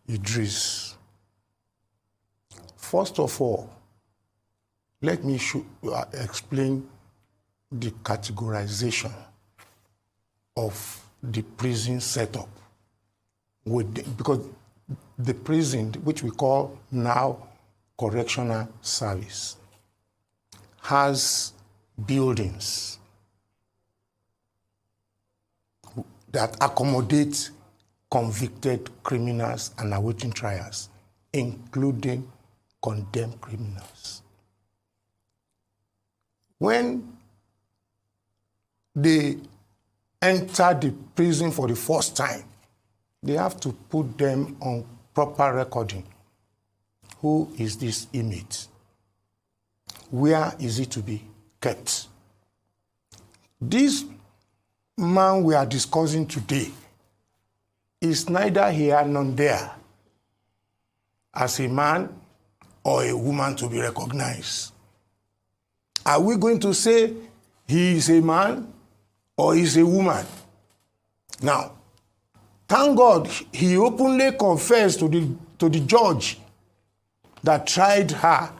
Idris. First of all, let me explain the categorization of the prison setup. Because the prison, which we call now Correctional Service, has buildings that accommodate convicted criminals and awaiting trials, including condemned criminals. When they enter the prison for the first time, they have to put them on proper recording. Who is this inmate? Where is he to be kept? This man we are discussing today is neither here nor there as a man or a woman to be recognized. Are we going to say he is a man or he is a woman? Now, thank God he openly confessed to the judge that tried her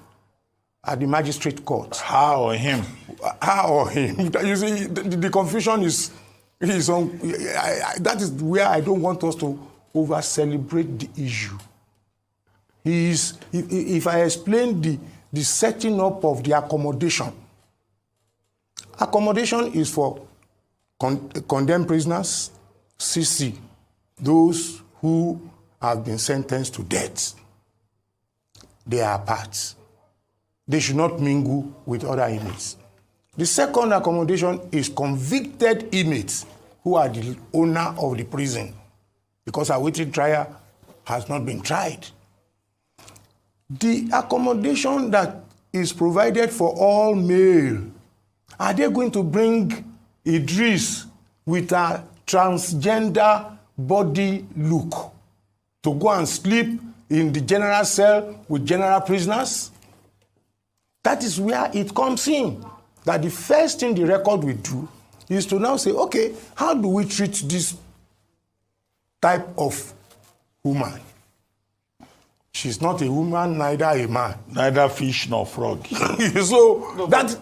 at the magistrate court. Her or him? Her or him. You see, the confusion is on. That is where I don't want us to over-celebrate the issue. If I explain the setting up of the accommodation is for condemned prisoners, CC, those who have been sentenced to death. They are apart. They should not mingle with other inmates. The second accommodation is convicted inmates who are the owner of the prison because awaiting trial has not been tried. The accommodation that is provided for all male, are they going to bring Idris with a transgender body look to go and sleep in the general cell with general prisoners? That is where it comes in. That the first thing the record will do is to now say, okay, how do we treat this type of woman? She's not a woman, neither a man. Neither fish nor frog. So no, that...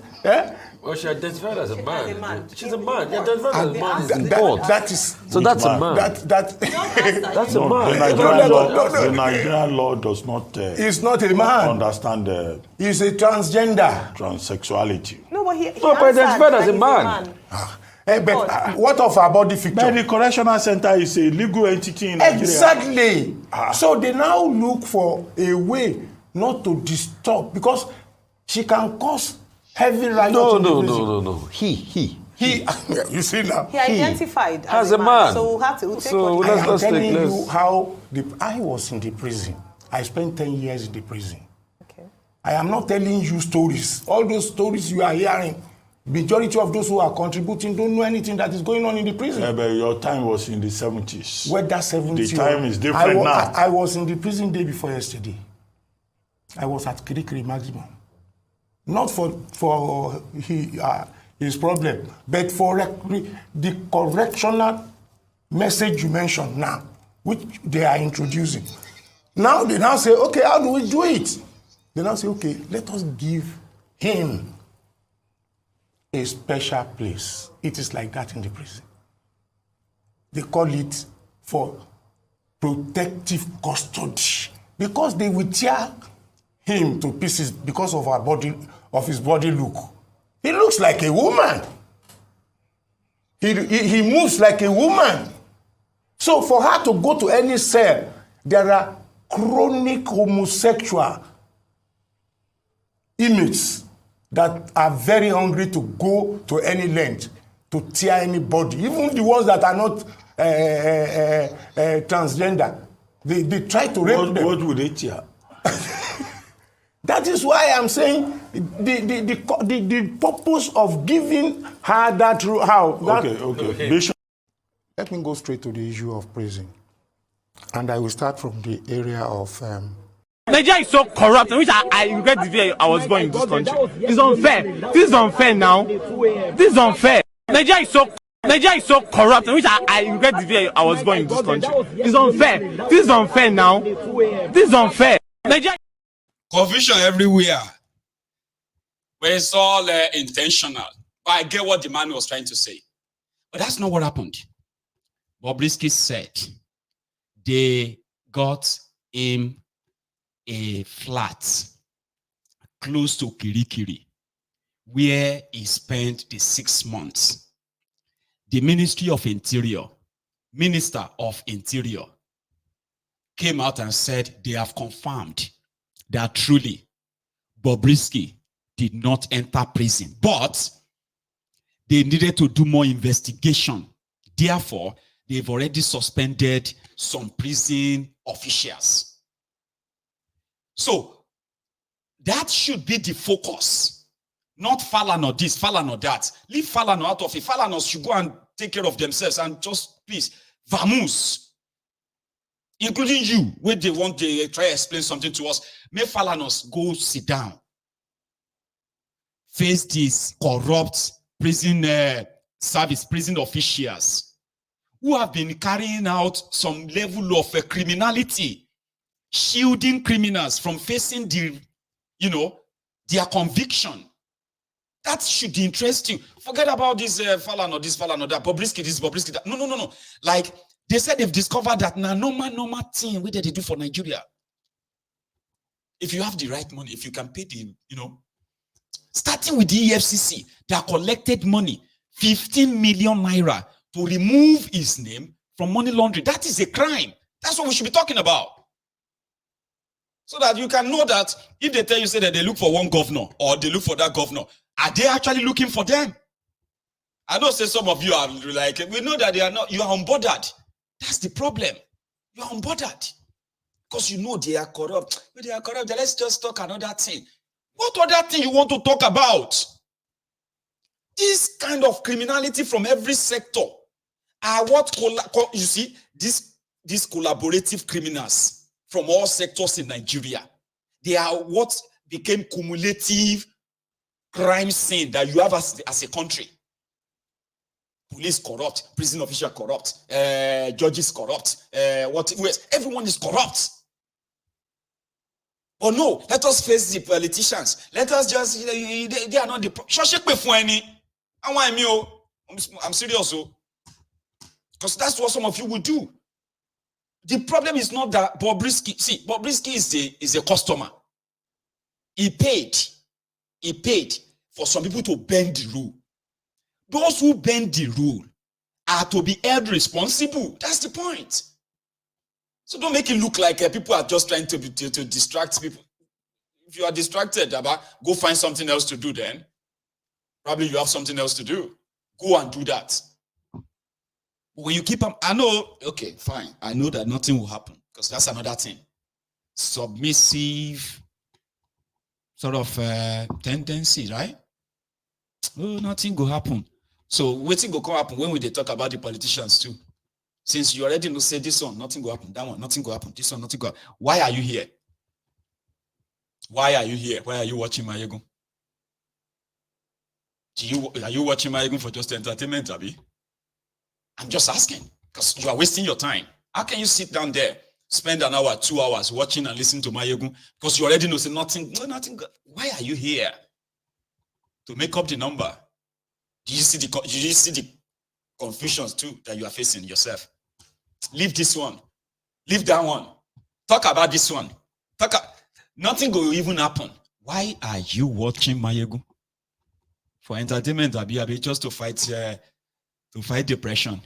Well, she identified as a man. She's a man. Identified as a man. That is... So that's a man. That's a man. The Nigerian law does not... He's not a man. Understand he's a transgender. Transsexuality. No, but he identified as a man. But what of our body picture? But the correctional center is a legal entity in Nigeria. Exactly. So they now look for a way not to disturb, because she can cause heavy riot. No. He. You see now. He identified as a man. So we'll have to take I'm telling you how I was in the prison. I spent 10 years in the prison. Okay. I am not telling you stories. All those stories you are hearing, majority of those who are contributing don't know anything that is going on in the prison. Yeah, but your time was in the 70s. Whether 70s. The time is different now. I was in the prison day before yesterday. I was at Kirikiri maximum. Not for his problem, but for the correctional message you mentioned now, which they are introducing. Now they now say, okay, how do we do it? They now say, okay, let us give him a special place. It is like that in the prison. They call it for protective custody, because they will tear him to pieces because of his body look. He looks like a woman. He moves like a woman. So for her to go to any cell, there are chronic homosexual inmates that are very hungry to go to any length to tear anybody, even the ones that are not transgender. They try to rape them. What would they tear? That is why I'm saying the purpose of giving her that how. Okay. Let me go straight to the issue of prison, and I will start from the area of. Nigeria is so corrupt, which I regret the day I was born in this country. It's unfair. This is unfair now. This is unfair. Nigeria is so Niger is so corrupt. I wish I regret the day I was born in this country. It's unfair. This is unfair now. This is unfair. Niger. Confusion everywhere. But it's all intentional. But I get what the man was trying to say. But that's not what happened. Bobrisky said they got him a flat close to Kirikiri, where he spent the 6 months. The Ministry of Interior, Minister of Interior, came out and said they have confirmed that truly Bobrisky did not enter prison, but they needed to do more investigation. Therefore, they've already suspended some prison officials. So that should be the focus, not Falana this, Falana that. Leave Falana out of it. Falana should go and take care of themselves and just please, vamoose, including you, when they want to try to explain something to us. Make Falanos go sit down, face these corrupt prison service, prison officials who have been carrying out some level of criminality, shielding criminals from facing the, their conviction. That should interest you. Forget about this Falana, this Falana, that Bobrisky, this Bobrisky, that. No. Like they said, they've discovered that now normal thing what they do for Nigeria. If you have the right money, if you can pay the, starting with the EFCC, they have collected money, 15 million naira, to remove his name from money laundering. That is a crime. That's what we should be talking about. So that you can know that if they tell you, say that they look for one governor or they look for that governor, are they actually looking for them? I know say some of you are like, we know that they are not, you are unbothered. That's the problem. You are unbothered. Because you know they are corrupt. When they are corrupt, then let's just talk another thing. What other thing you want to talk about? This kind of criminality from every sector are what, you see, these collaborative criminals from all sectors in Nigeria. They are what became cumulative crime scene that you have as a country. Police corrupt, prison official corrupt, judges corrupt, everyone is corrupt. Oh no, let us face the politicians. Let us just, they are not the I'm serious, because that's what some of you will do. The problem is not that Bobrisky, see, Bobrisky is a customer. He paid for some people to bend the rule. Those who bend the rule are to be held responsible. That's the point. So don't make it look like people are just trying to distract people. If you are distracted, go find something else to do then. Probably you have something else to do. Go and do that. But when you keep them, I know, okay, fine. I know that nothing will happen because that's another thing. Submissive sort of tendency, right? Oh, nothing will happen. So waiting will come happen when we talk about the politicians too. Since you already know, say this one, nothing will happen. That one, nothing will happen. This one, nothing will happen. Why are you here? Why are you here? Why are you watching Mayego? Are you watching Mayego for just entertainment, Abi? I'm just asking because you are wasting your time. How can you sit down there, spend an hour, 2 hours watching and listening to Mayego because you already know, say nothing. Why are you here? To make up the number. Did you see the confusions too that you are facing yourself? Leave this one. Leave that one. Talk about this one. Nothing will even happen. Why are you watching Mayego? For entertainment, Abi, just to fight depression.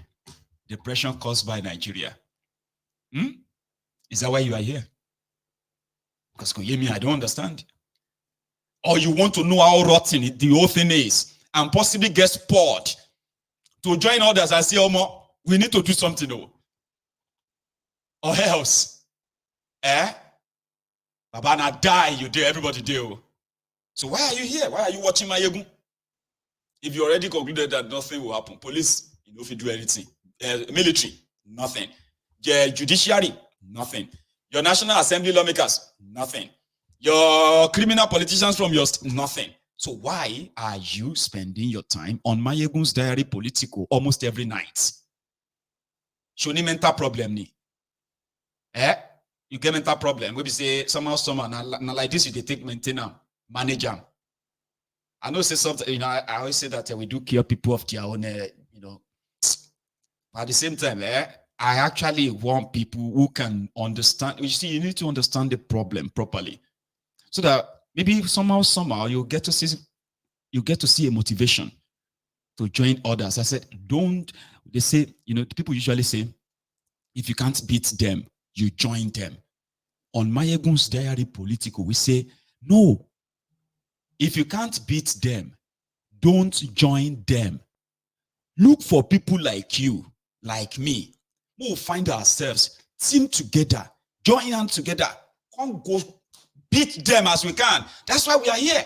Depression caused by Nigeria. Is that why you are here? Because I don't understand. Or you want to know how rotten the whole thing is and possibly get spoiled to join others and say, oh, we need to do something. Or else, Baba na die, you do, everybody do. So why are you here? Why are you watching Mayego? If you already concluded that nothing will happen, police, if you do anything, military, nothing. Judiciary, nothing. Your National Assembly lawmakers, nothing. Your criminal politicians from your nothing. So why are you spending your time on Mayegun's Diary Political almost every night? Shoni mental problem ni. You get mental problem. We say somehow, now like this, you take maintainer, manage them. I know say something, I always say that we do cure people of their own, But at the same time, I actually want people who can understand. You see, you need to understand the problem properly, so that maybe somehow you get to see a motivation to join others. I said, they say, people usually say, if you can't beat them, you join them. On Mayegun's Diary Political, we say, no, if you can't beat them, don't join them. Look for people like you, like me, who will find ourselves, team together, join hands together, come go beat them as we can. That's why we are here.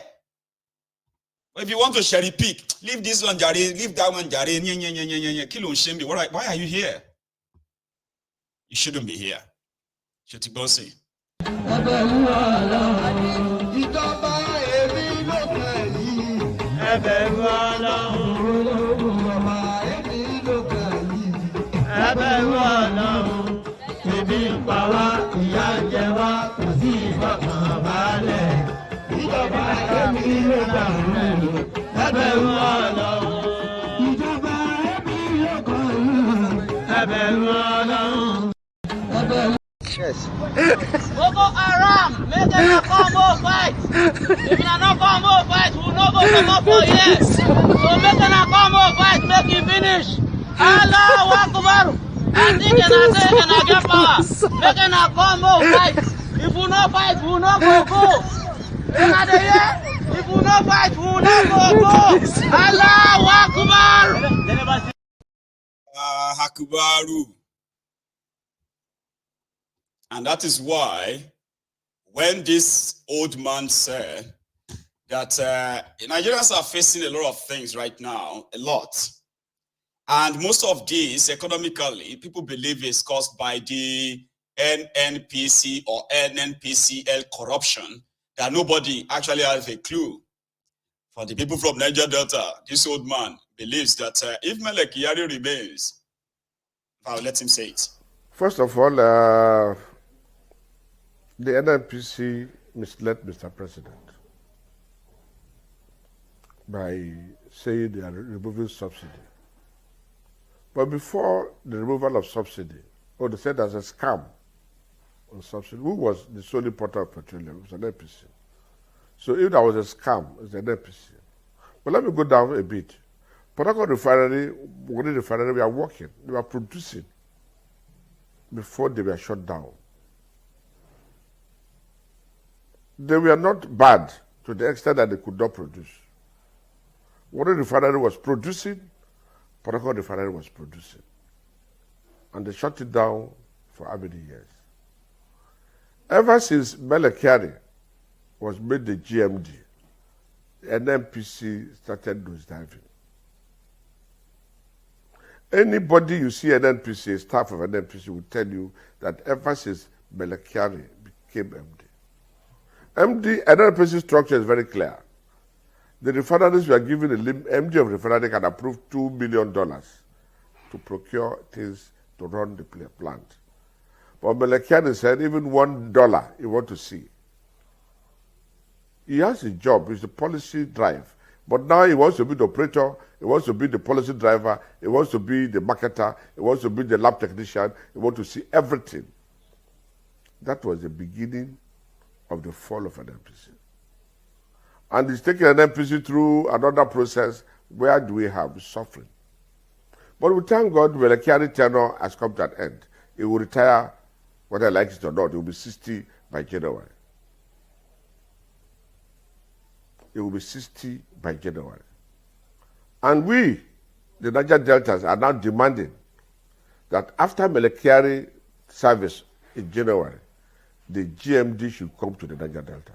If you want to cherry pick, leave this one, Jare, leave that one, Jare, kill on shame. Why are you here? You shouldn't be here. Shotibose. Yes. Boko Haram, make them come over fight. If you not come over fight, we no go come up for here. So make them come over fight, make it finish. Allahu Akbar. I think I say and I get power. Make them come over fight. If we no fight, we no go. If we no fight, we no go. Allahu Akbar. Hakubaru. And that is why when this old man said that Nigerians are facing a lot of things right now, a lot. And most of these, economically, people believe is caused by the NNPC or NNPCL corruption that nobody actually has a clue. For the people from Niger Delta, this old man believes that if Melek Yari remains, I'll let him say it. First of all, the NNPC misled Mr. President by saying they are removing subsidy. But before the removal of subsidy, they said there's a scam on subsidy. Who was the sole importer of petroleum? It was an NNPC. So if there was a scam, it's an NNPC. But let me go down a bit. Port Harcourt refinery, we are working. They were producing before they were shut down. They were not bad to the extent that they could not produce. What the refinery was producing, Port Harcourt refinery was producing. And they shut it down for how many years? Ever since Mele Kyari was made the GMD, the NNPC started nosediving. Anybody you see an NNPC, staff of an NNPC will tell you that ever since Mele Kyari became MD, NNPC structure is very clear. The refineries were given MD of refinery can approve $2 million to procure things to run the plant. But Mele Kyari said even $1 he want to see. He has a job, it's a policy drive. But now he wants to be the operator, he wants to be the policy driver, he wants to be the marketer, he wants to be the lab technician, he wants to see everything. That was the beginning of the fall of an NNPC. And he's taking an NNPC through another process. Where do we have suffering? But we thank God Mele Kyari tenure has come to an end. He will retire, whether I like it or not. He will be 60 by January. He will be 60 by January. And we, the Niger Deltans, are now demanding that after Mele Kyari service in January, the GMD should come to the Niger Delta.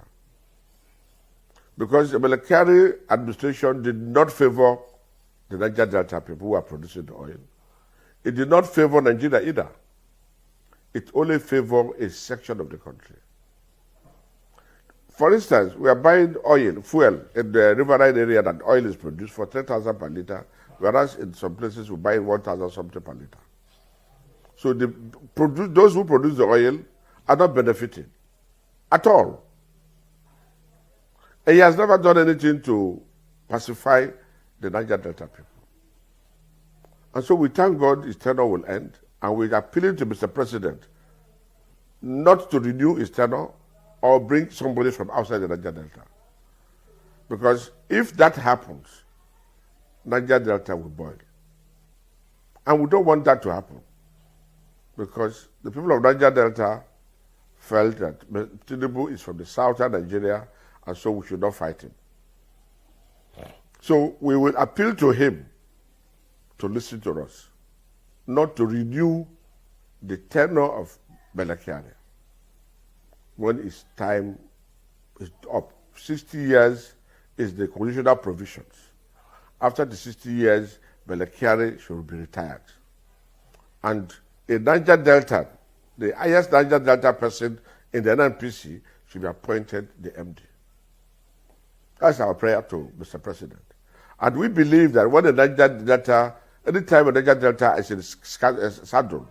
Because the Mele Kyari administration did not favor the Niger Delta people who are producing the oil. It did not favor Nigeria either. It only favored a section of the country. For instance, we are buying oil, fuel in the riverine area that oil is produced for 3,000 per liter, whereas in some places we buy 1,000 something per liter. So those who produce the oil are not benefiting at all. And he has never done anything to pacify the Niger Delta people. And so we thank God his tenure will end, and we're appealing to Mr. President not to renew his tenure or bring somebody from outside the Niger Delta. Because if that happens, Niger Delta will boil. And we don't want that to happen. Because the people of Niger Delta felt that Tinubu is from the southern Nigeria, and so we should not fight him. So we will appeal to him to listen to us, not to renew the tenure of Belakiare when his time is up. 60 years is the constitutional provisions. After the 60 years, Belakiare should be retired. And a Niger Delta, the highest Niger Delta person in the NNPC should be appointed the MD. That's our prayer to Mr. President. And we believe that when the Niger Delta, anytime a Niger Delta is in saddle,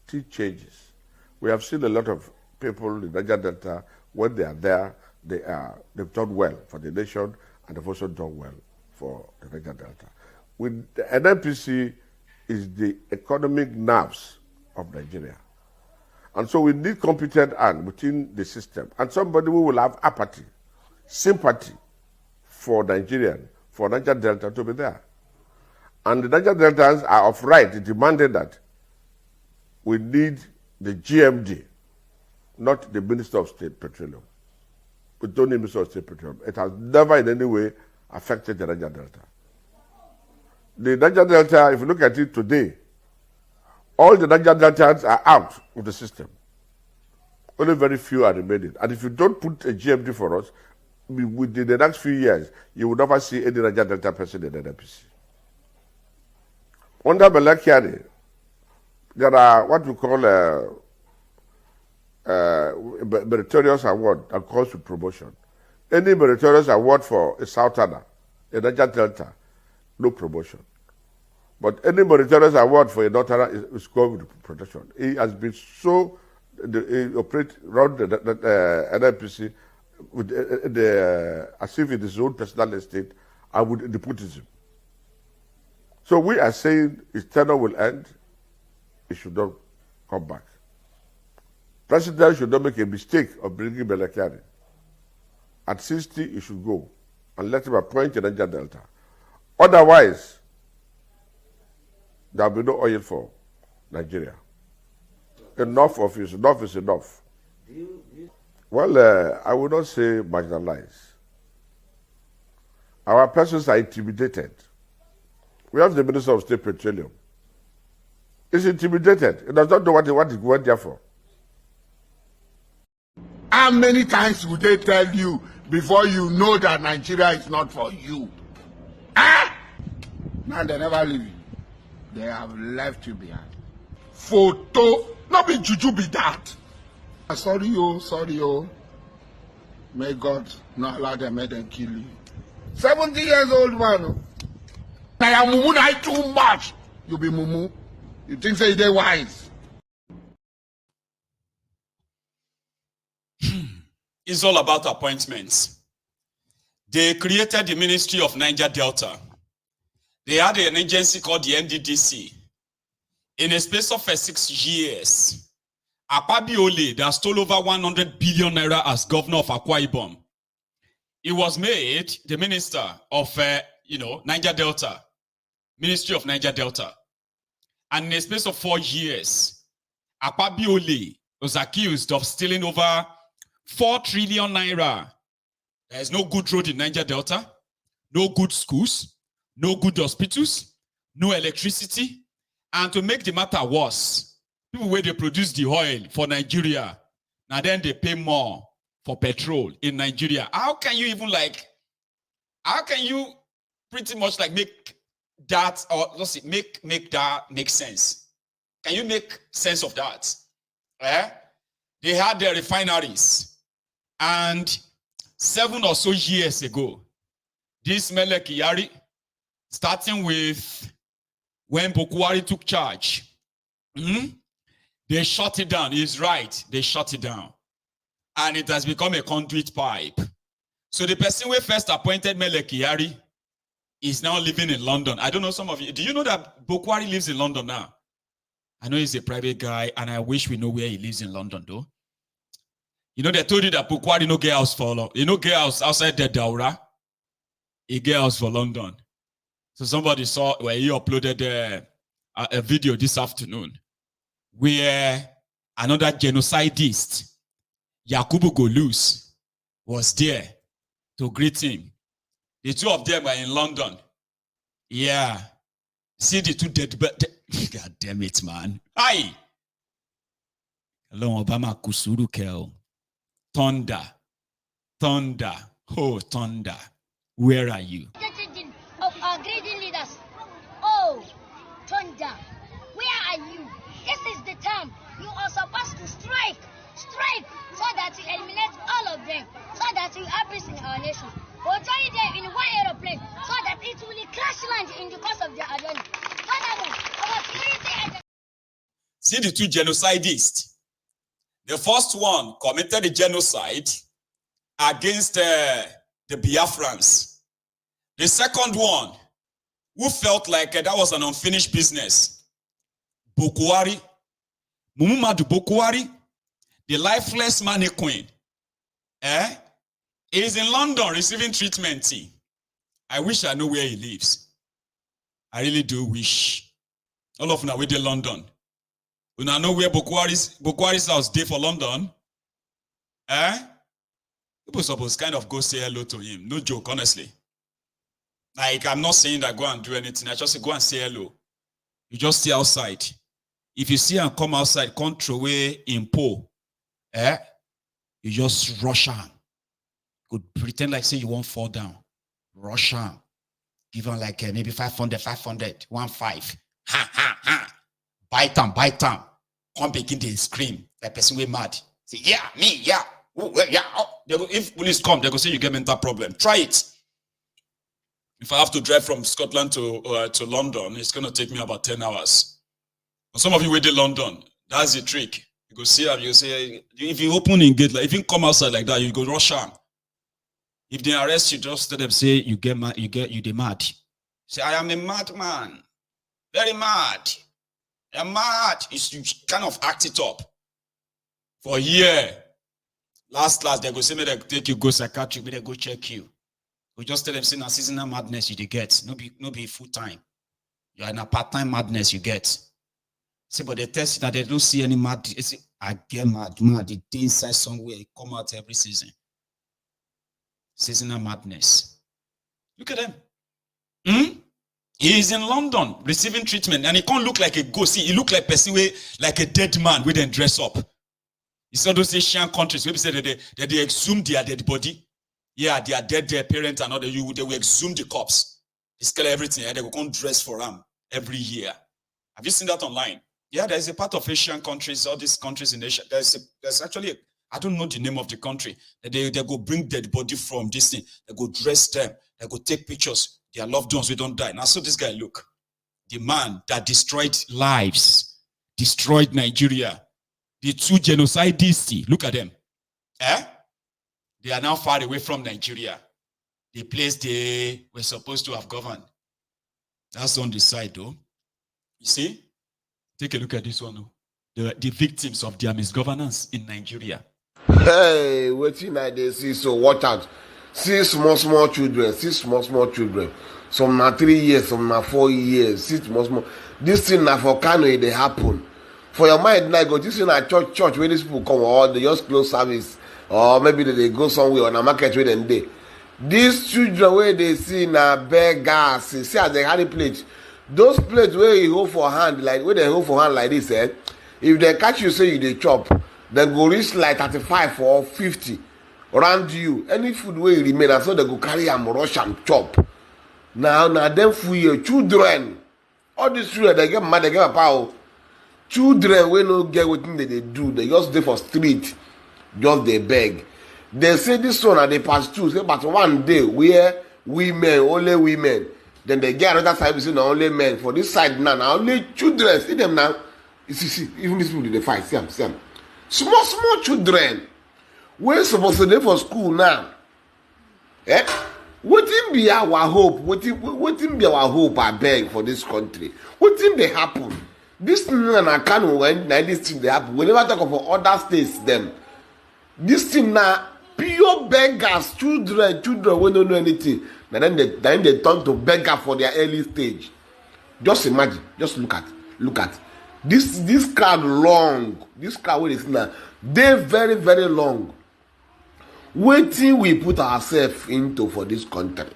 things changes. We have seen a lot of people in Niger Delta, when they are there, they've done well for the nation, and they've also done well for the Niger Delta. With the NNPC is the economic nerves of Nigeria. And so we need competent hand within the system, and somebody who will have apathy, sympathy for Nigerian, for Niger Delta to be there. And the Niger Deltans are of right demanding that we need the GMD, not the Minister of State Petroleum. We don't need Minister of State Petroleum. It has never in any way affected the Niger Delta. The Niger Delta, if you look at it today, all the Niger Deltans are out of the system. Only very few are remaining. And if you don't put a GMD for us, within the next few years, you will never see any Niger Delta person in the NNPC. Under Belakiare, there are what we call meritorious award that calls for promotion. Any meritorious award for a Southerner, a Niger Delta, no promotion. But any meritorious award for a Northerner is called with protection. He has been so, he operates around the NNPC with as if it is his own personal estate and with nepotism. So we are saying his tenure will end, he should not come back. President should not make a mistake of bringing Belakiare. At 60, he should go and let him appoint a Niger Delta. Otherwise, there will be no oil for Nigeria. Enough of it, enough is enough. Well, I would not say marginalized. Our persons are intimidated. We have the Minister of State Petroleum. He's intimidated. He does not know what he went there for. How many times would they tell you before you know that Nigeria is not for you? Ah! Now they never leave you. They have left you behind. Photo, not be juju be that. Sorry, oh. May God not allow them, make them kill you. 70 years old man. I am mumu na too much. You be mumu. You think say they wise. It's all about appointments. They created the Ministry of Niger Delta. They had an agency called the NDDC. In a space of 6 years, Akpabiole that stole over 100 billion naira as governor of Akwa Ibom, he was made the minister of Niger Delta, Ministry of Niger Delta. And in a space of 4 years, Akpabiole was accused of stealing over 4 trillion naira. There is no good road in Niger Delta, no good schools, no good hospitals, no electricity. And to make the matter worse, people where they produce the oil for Nigeria, now then they pay more for petrol in Nigeria. How can you even how can you pretty much make that, or let's see, make that make sense? Can you make sense of that? They had their refineries, and 7 or so years ago, this Mele Kyari, starting with when Bokwari took charge, they shut it down. He's right. They shut it down. And it has become a conduit pipe. So the person who first appointed Mele Kyari is now living in London. I don't know some of you. Do you know that Bokwari lives in London now? I know he's a private guy, and I wish we know where he lives in London, though. You know, they told you that Bokwari no get house for, you know, get house outside the Daura. He get house for London. So somebody saw where he uploaded a video this afternoon where another genocidist, Yakubu Golus, was there to greet him. The two of them are in London. Yeah. See the two dead, but God damn it, man. Hi. Hello, Obama Kusuru Kel. Thunder. Thunder. Oh, thunder. Where are you? Of our grading leaders. Oh, thunder. Where are you? This is the time you are supposed to strike. Strike so that you eliminate all of them. So that you have peace in our nation. We'll join them in one aeroplane so that it will crash land in the course of their agenda. Our security. See the two genocidists. The first one committed a genocide against the Biafrans. The second one, who felt like that was an unfinished business, Bokwari, Mumumadu Bokwari, the lifeless mannequin, is in London receiving treatment. I wish I know where he lives. I really do wish. All of now with the London. We now know where Bokwari's house day for London. People supposed kind of go say hello to him. No joke, honestly. Like, I'm not saying that go and do anything. I just say go and say hello. You just stay outside. If you see him come outside, control away in Po, you just rush him. Could pretend like say you won't fall down. Rush him. Give him like maybe 500, 1.5. Ha, ha, ha. Bite him. Come begin to scream. Like person we mad. Say, yeah, me, yeah. Ooh, yeah. Oh. If police come, they go say you get mental problem. Try it. If I have to drive from Scotland to London, it's going to take me about 10 hours. For some of you wait in London, that's the trick. You go see how you say, if you open in gate, like if you come outside like that, you go rush on. If they arrest you, just tell them, say, you get mad, you mad. Say, I am a madman. Very mad. I'm mad. You kind of act it up. For a year. Last, they go say, me they take you, go psychiatric, me they go check you. We just tell them, say, na seasonal madness you get. No be full time. You are in a part-time madness you get. See, but they test that they don't see any mad. Say, I get mad. It inside somewhere. It come out every season. Seasonal madness. Look at them. He is in London receiving treatment, and he can't look like a ghost. See, he look like person like a dead man with them dress up. You saw those Asian countries where say that they exhume their dead body. Yeah, they are dead, their parents and all they will exhume the corpse. They scale everything, and they will come dress for them every year. Have you seen that online? Yeah, there's a part of Asian countries, all these countries in Asia. There's actually, I don't know the name of the country. They go bring dead body from this thing. They go dress them. They go take pictures. Their loved ones, we don't die. Now, so this guy, look. The man that destroyed lives, destroyed Nigeria. The two genocidists, look at them. They are now far away from Nigeria. The place they were supposed to have governed. That's on the side, though. You see? Take a look at this one. The victims of their misgovernance in Nigeria. Hey, waiting I they see, so watch out. See small children. Some na 3 years, some na 4 years. See small. This thing na for Kano, they happen. For your mind, now go this in a church where these people come, or they just close service, or maybe they go somewhere on a market where they. These children where they see na beggars, see as they carry plates. Those plates where you hold for hand, like where they hold for hand like this, if they catch you say you they chop, then go reach like 35 or 50 around you. Any food where you remain, and so they go carry and rush and chop. Now them for your children. All these children they get mad, they get a power. Children wey no get wetin they do, they just dey for street, just dey beg. They say this one are the past two. Say, but one day where women, only women. Then they get another side, we say, no, only men. For this side now, only children. See them now. You see, even these people, they fight. See them. Small children. We're supposed to go for school now. What be our hope? What be our hope, I beg, for this country? What thing they happen? This thing I can't when this thing they happen. We never talk about other states, them. This thing now, pure beggars, children we don't know anything. And then they turn to beggar for their early stage. Just imagine, just look at this crowd long. This crowd what is now, they very, very long. Waiting we put ourselves into for this country.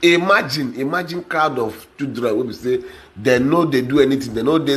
Imagine crowd of children when we say they know they do anything, they know they